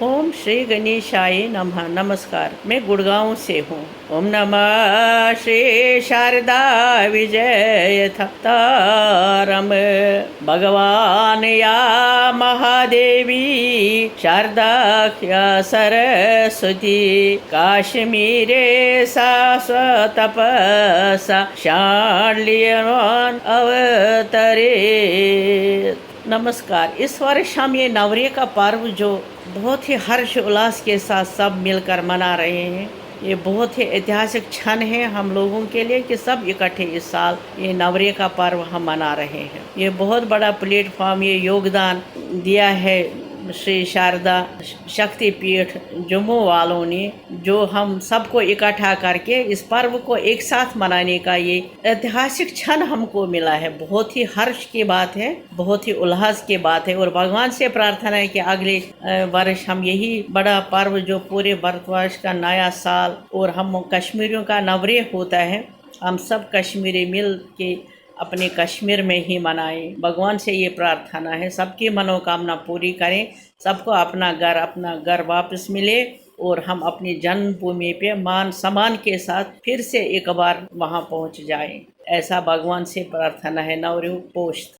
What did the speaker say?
ओम श्री गणेशाय नमः। नमस्कार, मैं गुड़गांव से हूँ। ओम नमः श्री शारदा विजय तारम। भगवान या महादेवी शारदा या सरस्वती काश्मीरे सा स्वतपसा शाण्डियन अवतरे। नमस्कार। इस वर्ष हम ये नवरे का पर्व जो बहुत ही हर्ष उल्लास के साथ सब मिलकर मना रहे हैं, ये बहुत ही ऐतिहासिक क्षण है हम लोगों के लिए कि सब इकट्ठे इस साल ये नवरे का पर्व हम मना रहे हैं। ये बहुत बड़ा प्लेटफॉर्म, ये योगदान दिया है श्री शारदा शक्ति पीठ जम्मू वालों ने, जो हम सबको इकट्ठा करके इस पर्व को एक साथ मनाने का ये ऐतिहासिक क्षण हमको मिला है। बहुत ही हर्ष की बात है, बहुत ही उल्लास की बात है। और भगवान से प्रार्थना है कि अगले वर्ष हम यही बड़ा पर्व जो पूरे भारतवर्ष का नया साल और हम कश्मीरियों का नवरे होता है, हम सब कश्मीरी मिल के अपने कश्मीर में ही मनाएं। भगवान से ये प्रार्थना है सबकी मनोकामना पूरी करें, सबको अपना घर वापस मिले और हम अपनी जन्मभूमि पे मान सम्मान के साथ फिर से एक बार वहाँ पहुँच जाएं। ऐसा भगवान से प्रार्थना है। नवरेह पोस्ट।